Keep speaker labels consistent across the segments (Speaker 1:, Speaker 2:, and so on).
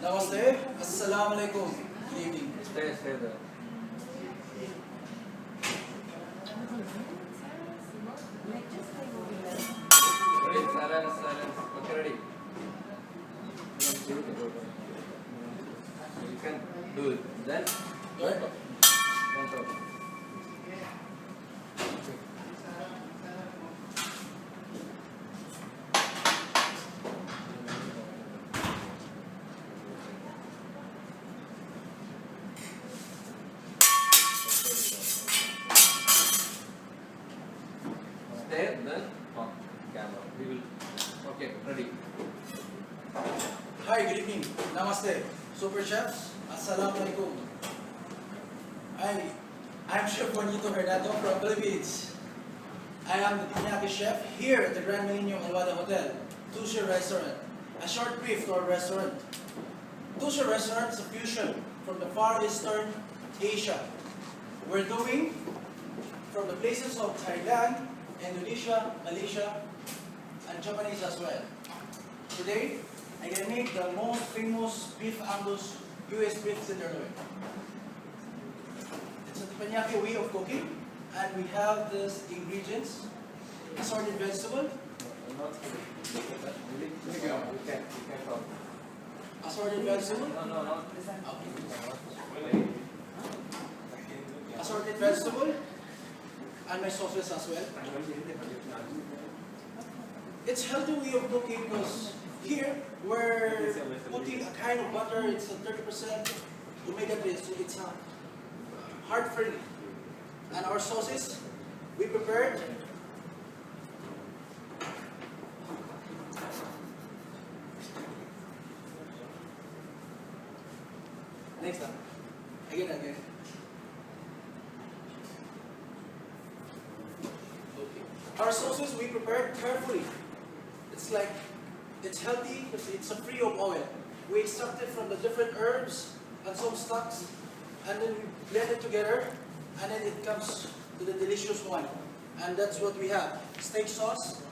Speaker 1: Namaste. Assalamu alaikum. Good evening.
Speaker 2: Stay there. Ready? Silence. Okay, ready. You can do it. Then,
Speaker 1: Good.
Speaker 2: then talk. Stay, then on camera. We will. Okay, ready.
Speaker 1: Hi, good evening. Namaste. Superchefs. Assalamu alaikum. I'm Chef Juanito Hernando from Philippines. I am the Tinyaki chef here at the Grand Millennium Alwada Hotel, Tusha Restaurant. A short brief to our restaurant. Tusha Restaurant is a fusion from the Far Eastern Asia. We're doing from the places of Thailand, Indonesia, Malaysia, and Japanese as well. Today, I'm gonna make the most famous beef Angus US beef tenderloin. It's a teppanyaki way of cooking, and we have these ingredients: assorted vegetable,
Speaker 2: You can talk.
Speaker 1: assorted vegetable,
Speaker 2: No.
Speaker 1: assorted vegetable, and my sauces as well. It's healthy way of cooking because here we're putting a kind of butter. It's a 30% omega-3, so it's heart-friendly. And our sauces we prepared. Next time, again. Our sauces we prepared carefully. It's healthy because it's free of oil. We extracted from the different herbs and some stocks, and then we blend it together, and then it comes to the delicious one. And that's what we have: steak sauce,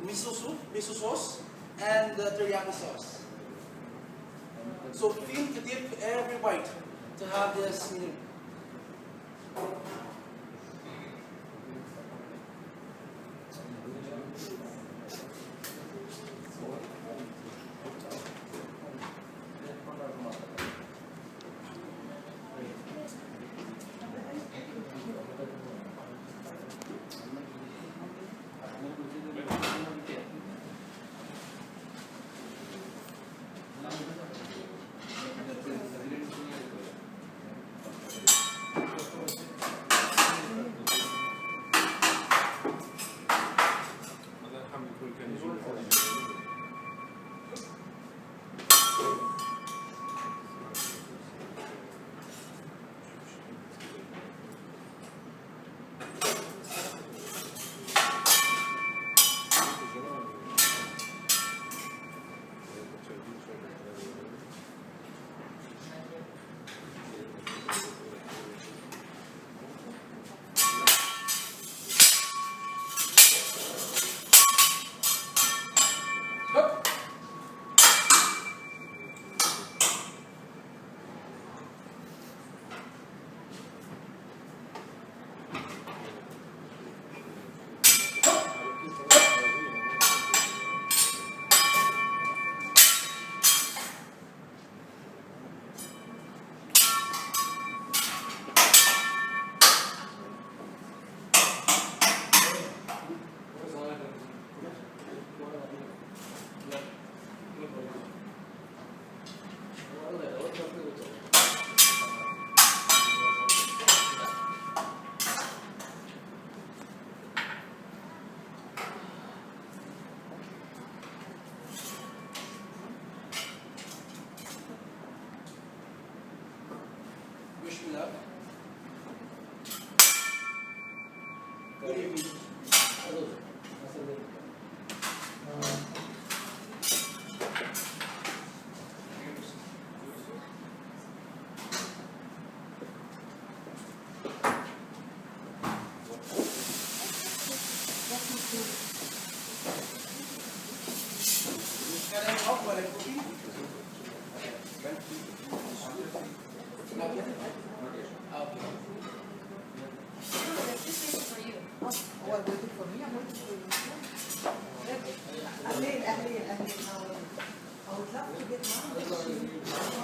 Speaker 1: miso sauce, and the teriyaki sauce. So feel to dip every bite to have this meal.
Speaker 3: love to get one.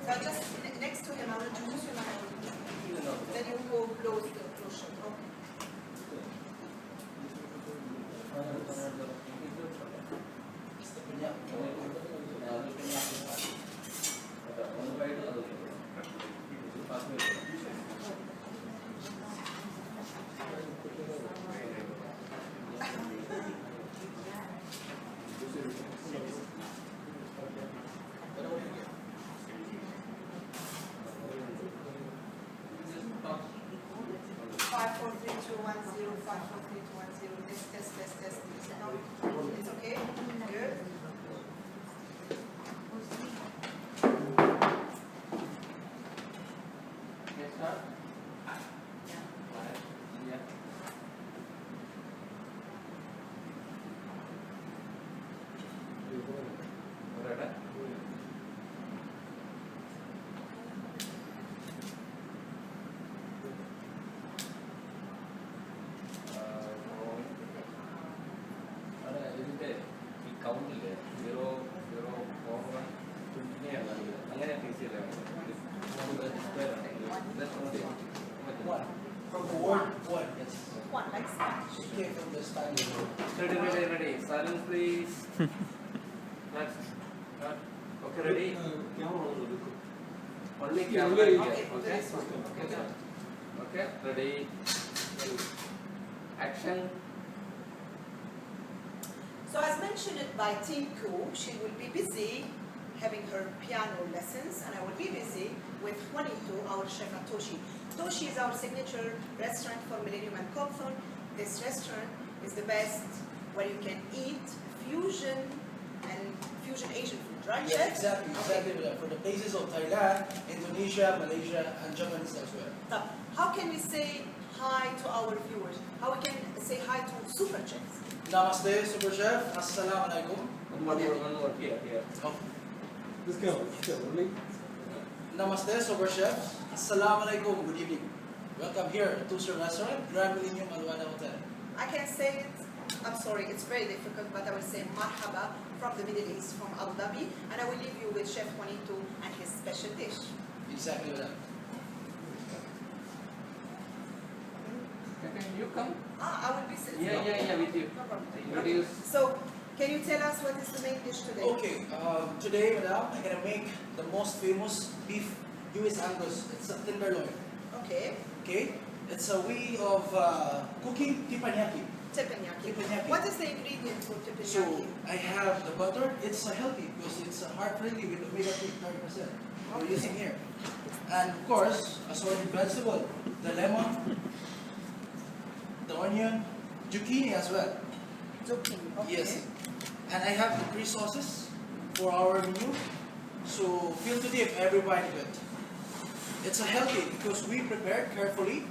Speaker 3: So just next to him, I will introduce you now. Then you go close the closure. Okay. Five, four, three, two, 1, 0, 5, 4, 3, 2, 1, 0. Test. It's okay? Good.
Speaker 1: From the word one, yes.
Speaker 3: One, like Spanish.
Speaker 1: It came from the Spanish word.
Speaker 2: Ready. Silence, please. Next. Cut. Okay, ready? Only camera here.
Speaker 3: Okay,
Speaker 2: Okay.
Speaker 3: this one. Okay.
Speaker 2: Okay, ready. Action.
Speaker 3: So as mentioned by Tinku, she will be busy having her piano lessons, and I will be busy with Juanito, our chef at Toshi. Toshi is our signature restaurant for Millennium and Copthorne. This restaurant is the best where you can eat fusion Asian food, right,
Speaker 1: Yes,
Speaker 3: chef?
Speaker 1: exactly.
Speaker 3: Okay.
Speaker 1: For the places of Thailand, Indonesia, Malaysia, and Japanese as well.
Speaker 3: So, how can we say hi to our viewers? How we can say hi to Superchef?
Speaker 1: Namaste, Superchef. Assalamu alaikum.
Speaker 2: One more. Here.
Speaker 1: Oh.
Speaker 4: Let's go. Really?
Speaker 1: Namaste, Superchef. Assalamu alaikum. Good evening. Welcome here at Tusher Restaurant, Grand Millennium Alwada Hotel.
Speaker 3: I can say it, I'm sorry, it's very difficult, but I will say marhaba from the Middle East, from Abu Dhabi, and I will leave you with Chef Juanito and his special dish.
Speaker 1: Exactly that.
Speaker 2: Okay, you come.
Speaker 3: I will be sitting.
Speaker 2: Yeah, with you.
Speaker 3: No problem.
Speaker 2: Introduce.
Speaker 3: So, can you tell us what is the main dish today?
Speaker 1: Okay, today, madam, I'm gonna make the most famous beef US Angus. It's a tenderloin.
Speaker 3: Okay.
Speaker 1: Okay, it's a way of cooking teppanyaki.
Speaker 3: Teppanyaki.
Speaker 1: Teppanyaki.
Speaker 3: What is the ingredient for teppanyaki?
Speaker 1: So I have the butter. It's healthy because it's heart friendly with omega-3 30%. We're using here, and of course assorted vegetable, the lemon, onion, zucchini as well.
Speaker 3: Zucchini. Okay.
Speaker 1: Yes. And I have the 3 sauces for our menu. So feel to dip every bite of it. It's a healthy because we prepared carefully.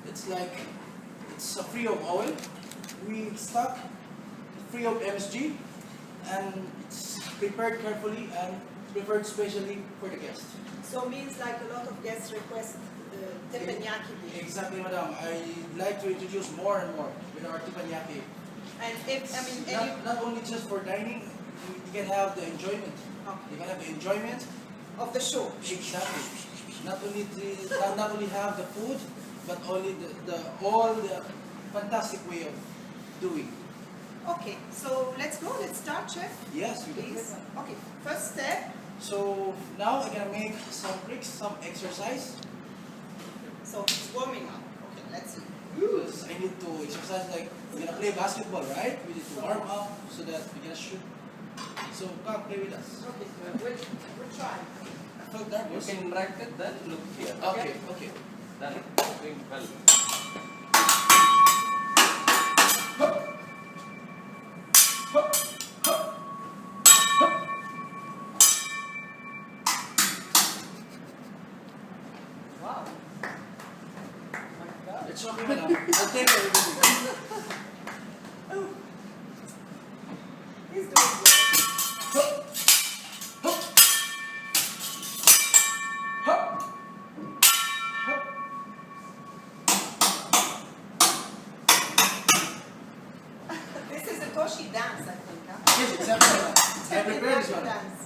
Speaker 1: It's free of oil. We stock free of MSG, and it's prepared carefully and prepared specially for the guest.
Speaker 3: So means like a lot of guests request teppanyaki dish.
Speaker 1: Exactly, madam. I like to introduce more and more with our teppanyaki.
Speaker 3: And if I mean any
Speaker 1: Not only just for dining, you can have the enjoyment.
Speaker 3: okay,
Speaker 1: You can have the enjoyment.
Speaker 3: of the show.
Speaker 1: Exactly. Not only have the food, but only all the fantastic way of doing.
Speaker 3: Okay, so let's go. Let's start, chef.
Speaker 1: Yes, we can.
Speaker 3: Please. Okay. First step.
Speaker 1: So now I'm gonna make some tricks, some exercise.
Speaker 3: So it's warming up. Okay, let's see.
Speaker 1: Because I need to exercise, like we're gonna play basketball, right? We need to warm up so that we can shoot. So come play with us.
Speaker 3: Okay, we'll try.
Speaker 1: I felt
Speaker 2: You
Speaker 1: nervous.
Speaker 2: can interact it, then look here.
Speaker 1: Okay, okay.
Speaker 2: Then doing well.
Speaker 3: Wow. My God.
Speaker 1: It's okay, madam. I'll take everything.
Speaker 3: Oh. He's doing good. This is a Toshi dance, I think. Huh?
Speaker 1: Yes, exactly, madam. I prepared this
Speaker 3: Teppanyaki
Speaker 1: one.
Speaker 3: dance.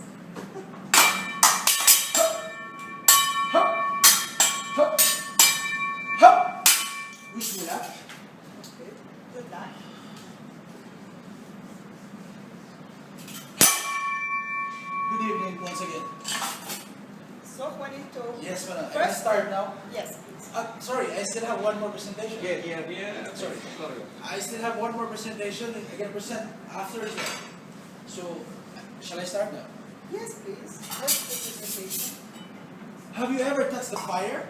Speaker 1: Wish me luck.
Speaker 3: Okay, good luck.
Speaker 1: Good evening once again.
Speaker 3: So Juanito.
Speaker 1: Yes, madam. I can
Speaker 3: First-
Speaker 1: start now.
Speaker 3: Yes, please.
Speaker 1: Sorry, I still have one more presentation.
Speaker 2: Yeah.
Speaker 1: Sorry. I still have one more presentation I'm gonna present after as well. So, shall I start now?
Speaker 3: Yes, please. What's the presentation?
Speaker 1: Have you ever touched the fire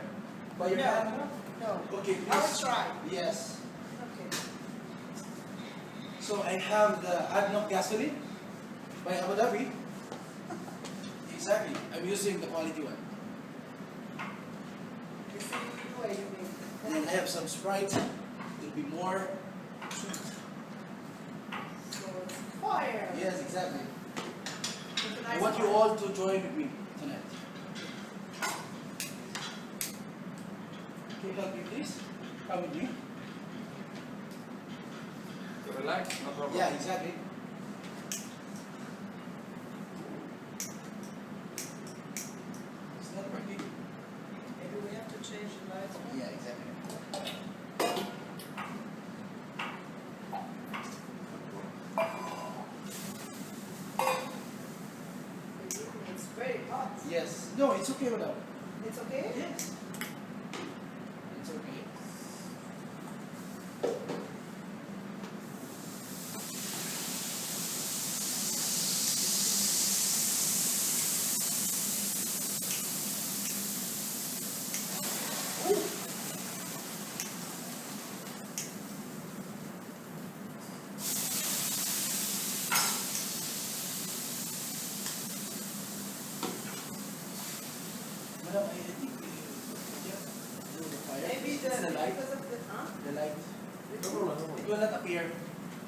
Speaker 1: by your hand?
Speaker 3: No.
Speaker 1: Okay,
Speaker 3: I will
Speaker 1: please.
Speaker 3: try.
Speaker 1: Yes.
Speaker 3: Okay.
Speaker 1: So I have the ADNOC gasoline by Abu Dhabi. Exactly. I'm using the quality one.
Speaker 3: This is the way you make
Speaker 1: Then I have some Sprite. It'll be more sweet.
Speaker 3: So it's fire.
Speaker 1: Yes, exactly.
Speaker 3: With a
Speaker 1: I
Speaker 3: nice
Speaker 1: want you
Speaker 3: fire.
Speaker 1: all to join with me tonight. Can you help me, please? Come with me.
Speaker 2: Relax, no problem.
Speaker 1: Yeah, exactly. It's not working.
Speaker 3: Maybe we have to change the lights.
Speaker 1: Yeah, exactly.
Speaker 3: It's very hot.
Speaker 1: Yes. No, it's okay without.
Speaker 3: It's okay?
Speaker 1: Yes. It's okay. Madam, I think the fire.
Speaker 3: Maybe
Speaker 1: It's the light.
Speaker 3: because of the huh?
Speaker 1: The light.
Speaker 4: No problem, no
Speaker 1: It
Speaker 4: problem.
Speaker 1: will not appear.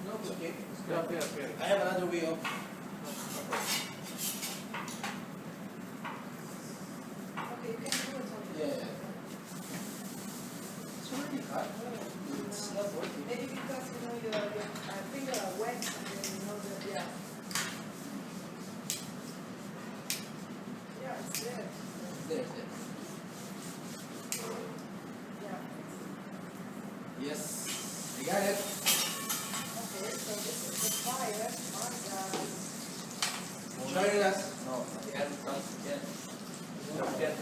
Speaker 1: No, it's okay.
Speaker 2: Here.
Speaker 1: I have another way of.
Speaker 3: Okay, you can do it on the
Speaker 1: Yeah. It's already hot. It's not working.
Speaker 3: Maybe because you know your finger are wet and then you know that yeah. Yeah, it's there.
Speaker 1: There, there.
Speaker 3: Yeah.
Speaker 1: Yes. I got it.
Speaker 3: Okay, so this is the fire on the
Speaker 1: Join us.
Speaker 2: No, again, again. Again.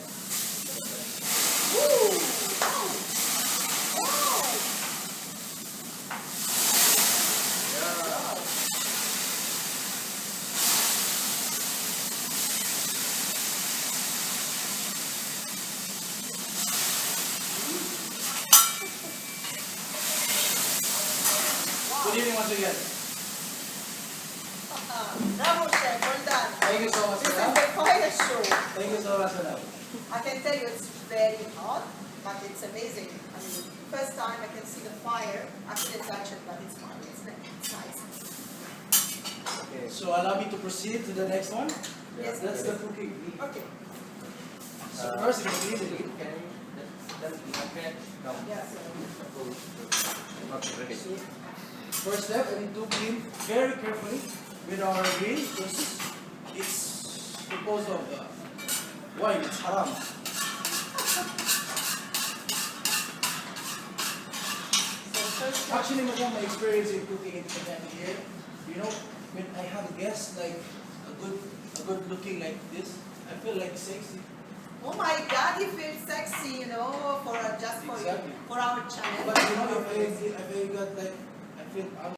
Speaker 1: Good evening once again.
Speaker 3: Bravo, chef. Well done.
Speaker 1: Thank you so much,
Speaker 3: This is
Speaker 1: madam.
Speaker 3: the fire show.
Speaker 1: Thank you so much, madam.
Speaker 3: I can tell you it's very hot, but it's amazing. I mean, first time I can see the fire. I couldn't touch it, but it's fine. It's nice.
Speaker 2: Okay.
Speaker 1: So allow me to proceed to the next one.
Speaker 3: Yes,
Speaker 1: That's
Speaker 3: please.
Speaker 1: the cooking.
Speaker 3: Okay.
Speaker 1: So first, you can clean the
Speaker 2: Can you okay? No.
Speaker 3: Yes.
Speaker 2: Okay, ready.
Speaker 1: First step, I need to clean very carefully with our grill because it's composed of wine, it's haram.
Speaker 3: So first step.
Speaker 1: Actually, madam, my experience in cooking in Japan here, you know, when I have a guest like a good looking like this, I feel like sexy.
Speaker 3: Oh my God, you feel sexy, you know, for just for
Speaker 1: Exactly.
Speaker 3: for our channel.
Speaker 1: But you know, if I got like, I feel